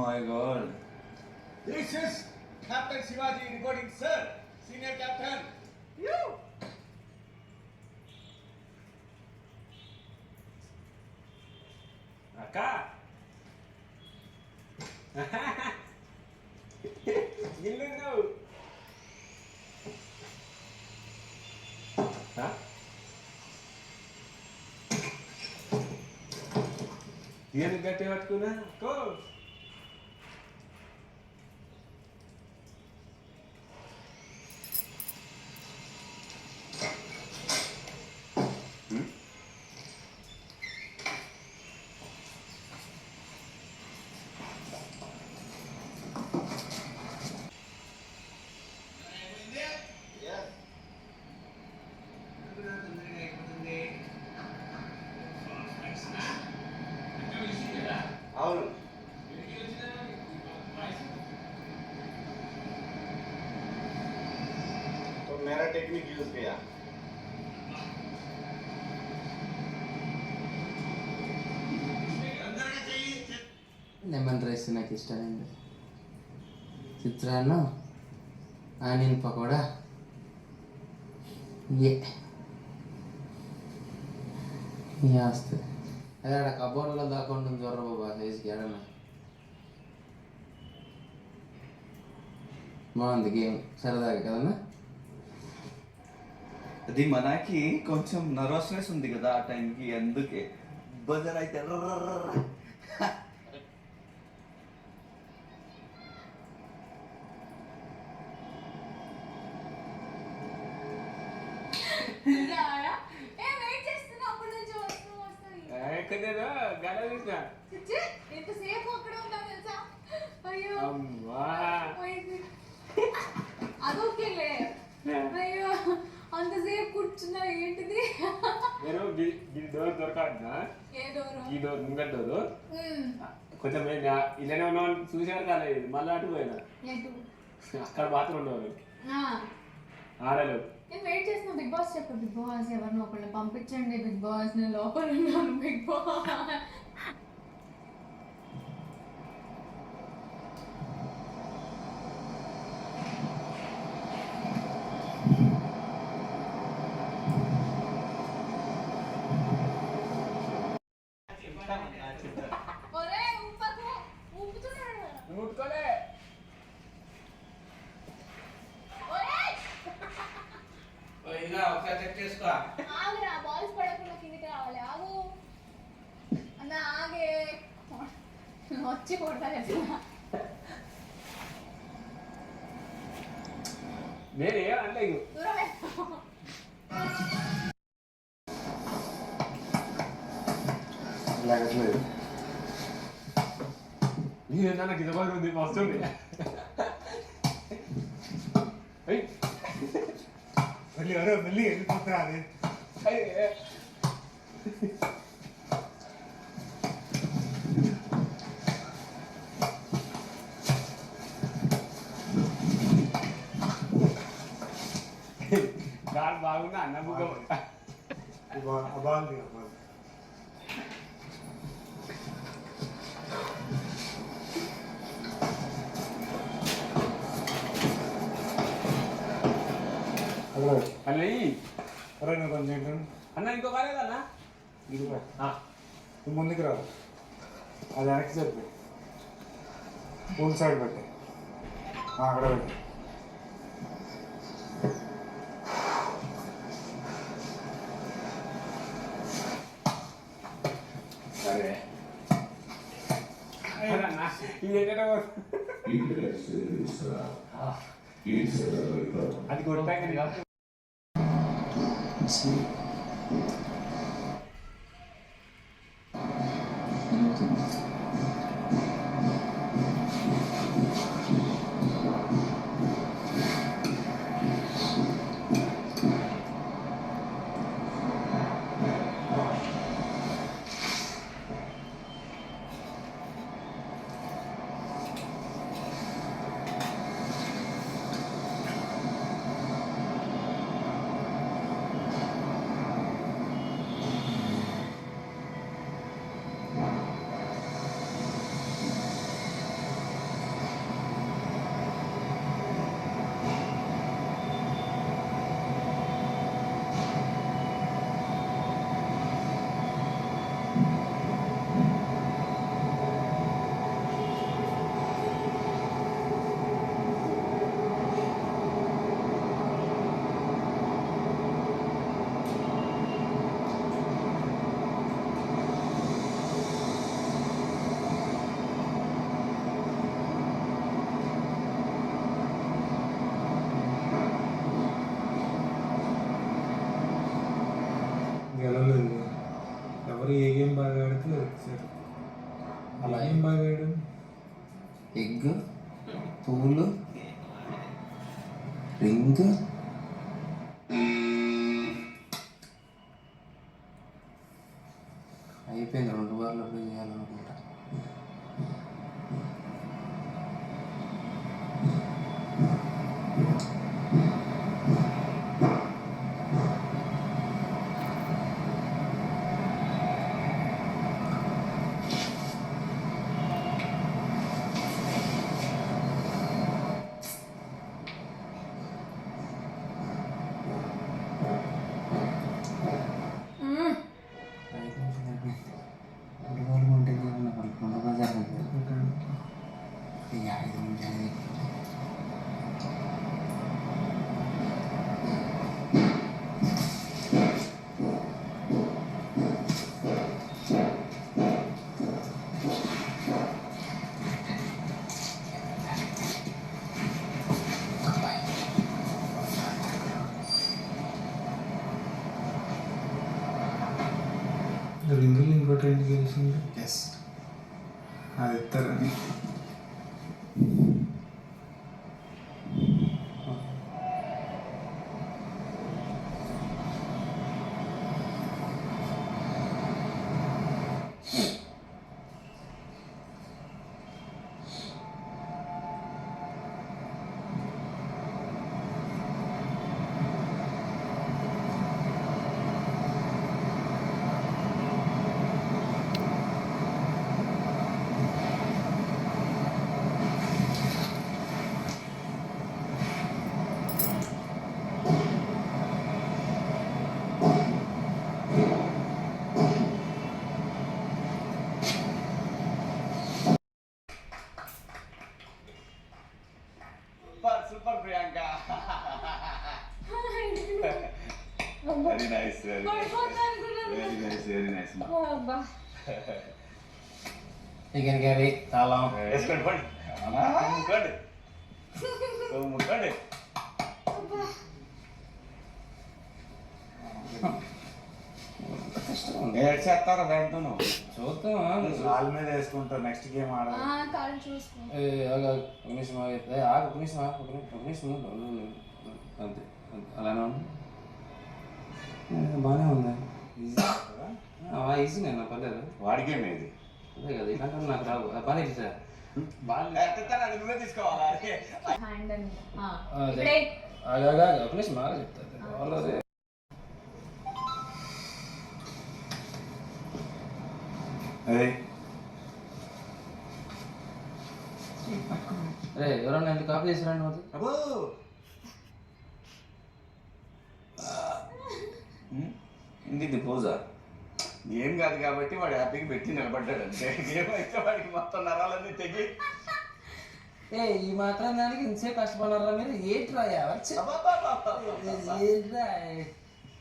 my god. This is Captain Shivaji reporting, sir. Senior Captain. You. Aka. Gila kau. Hah? Dia negara tewatku na. Kau. అవును तो मेरा technique use किया lemon rice నాకు ఇష్టమైంది, చిత్రాన్నం, onion pakoda, ఏ వస్తుంది అదే ఆడ కబోర్డ్లో దాకుండా జ్వర బాబా సైజుకి ఏడన్నా బాగుంది గేమ్, సరదాగా కదన్నా. అది మనకి కొంచెం నర్వస్నెస్ ఉంది కదా ఆ టైంకి, అందుకే బజర్ అయితే ఎంతసేపు అక్కడ ఉన్నా తెలుసా? అయ్యో అదొకేలే. అయ్యో అంతసేపు కూర్చున్నా ఏంటిది? డోర్ దొరకన్నా ఏ డోరు? ఈ డోర్ ముంగట్ డోరు కొంచెం ఇలానే ఉన్నామని చూసారు కాలేదు, మళ్ళీ అటు పోయినా అక్కడ బాత్రూమ్ ఉండేవాళ్ళు ఆడలేవు. నేను వెయిట్ చేస్తున్నా. బిగ్ బాస్ చెప్పు, బిగ్ బాస్ ఎవరినో ఒకళ్ళు పంపించండి, బిగ్ బాస్ నేను లోపల ఉన్నాను, బిగ్ బాస్. ఒరే ఉప్పకు ఉప్పుతున్నాడు. ముట్టుకోలే. ఇలా ఒకసారి చెక్ చేసుకో. ఆగురా, బాల్స్ పడకుండా కిందికి రావాలి. ఆగు అన్న, ఆగే వచ్చి కొడతా చెప్తున్నా. నేనే అంటే దూరం నీదేనా నాకు ఇది బాగా ఉంది, వస్తుంది. మళ్ళీ ఎవరో మళ్ళీ వెళ్ళిపోతున్నా అది గాలి బాగుంది అన్న బుగ్గ బాగుంది. అన్నీ అరే నువ్వు కొంచెం ఏంటంటే అన్న ఇంకో కాలేదన్నా ఇది నువ్వు ముందుకు రావు, అది వెనక్కి చెప్పి ఫుల్ సైడ్ పెట్టి అక్కడ పెట్టి సరే ఇది ఏంటంటే అది కొట్టాక కాదు. ఎవరు ఏ గేమ్ బాగా ఆడితే సరే. అలా ఏం బాగా ఆడాం? ఎగ్, పూలు, రింగ్, అయిపోయింది. 2 బార్లు అప్పుడు చేయాలనుకుంటా. రింగులు ఇంకోటి ఏంటి గెలిచింది? అది ఇస్తారని. Super Priyanka. Very nice. Very nice. Chicken curry, తాళం. Yes, good. Good. Good. ఏడ్చేస్తారా దాంతో చూద్దాం. వాళ్ళ మీద వేసుకుంటారు. నెక్స్ట్ గేమ్ ఆడాలి. కాళ్ళు చూసుకో. ఒక నిమిషం ఆగితే ఆగు. ఒక నిమిషం ఉండు. అంతే అలానే ఉంది. బాగానే ఉంది. ఈజీ నేను పర్లేదు. వాడికేం ఇది అదే కదా ఇలాంటి నాకు రావు. బాగా సార్ అది నువ్వే తీసుకోవాలి. హ్యాండ్ అండ్ అదే ఒక నిమిషం బాగా చెప్తాను వాళ్ళు. అదే రే ఎవరన్నా ఎందుకు కాపీ చేసిరండి మాకు? అబ్బో ఇది పూజా ఏం కాదు కాబట్టి వాడు హ్యాపీగా పెట్టి నిలబడ్డాడు అంతే. గేమ్ అయితే వాడికి మొత్తం నరాలన్నీ తెగి ఈ మాత్రం దానికి ఇంతసేపు కష్టపడారా మీరు? ఏంట్రా ఏంట్రా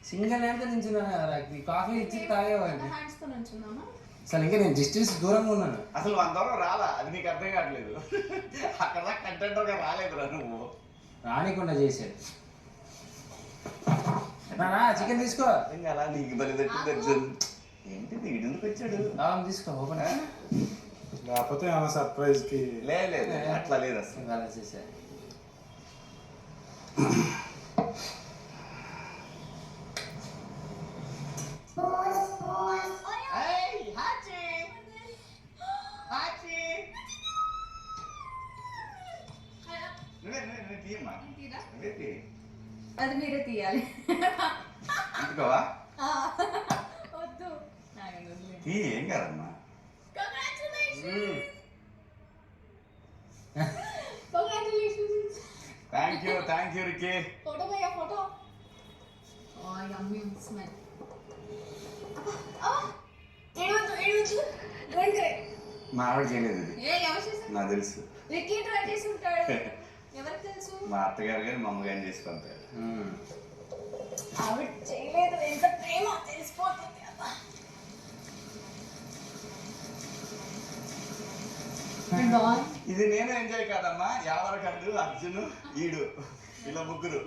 సింగల్ హ్యాండ్తో నించున్నాను కదా, కాఫీ ఇచ్చి తాగేవాడిని. హ్యాండ్స్తో నుంచున్నామా? అసలు ఇంకా నేను డిస్టెన్స్ దూరంగా ఉన్నాను. అసలు 100 దూరం రాలా, అది నీకు అర్థం కావట్లేదు. అక్కడ కంటెంటర్గా రాలేదురా నువ్వు. రానికుండా చేశాడు. చికెన్ తీసుకో. అర్థం కాలా నీకు బలి తట్టింది. ఏంటిది ఎందుకు వచ్చాడు? తీసుకో ఓపెన్. లేకపోతే ఏమైనా సర్ప్రైజ్కి లేదు అట్లా లేదు అసలు. బ్యాలెన్స్ చేశాడు. అది మీరే తీయాలి. ఇంటికోవా వద్దు తీ, ఏం కాదమ్మా. Thank you Ricky. ఫోటో భయ్యా ఫోటో. Yummy smell. మా ఆవిడ చేయలేదు ఇది, ఎవరు చేశారు? నాకు తెలుసు. రిక్కీ ట్రై చేసి ఉంటాడు. ఎవరికి తెలుసు? మా అత్తగారు కానీ మా అమ్మగారిని చేసి పంపారు. ఆవిడ చేయలేదు. ఎంత ప్రేమ తెలిసిపోతుంది. ఇది నేను ఎంజాయ్ కాదమ్మా, యావరకండు, అర్జున్, ఈడు, ఇలా ముగ్గురు.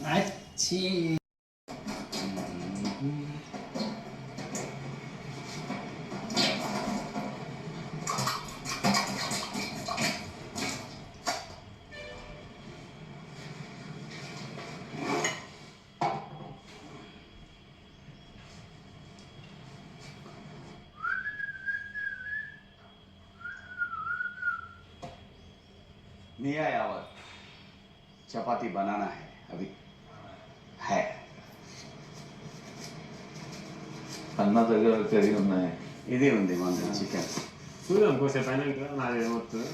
అచ్చి नहीं आया और चपाती बनाना है अभी है అన్న దగ్గర కర్రీ ఉన్నాయి ఇదే ఉంది మన చికెన్ చూద్దాం కోసేపు అయినాక నాది ఏమవుతుంది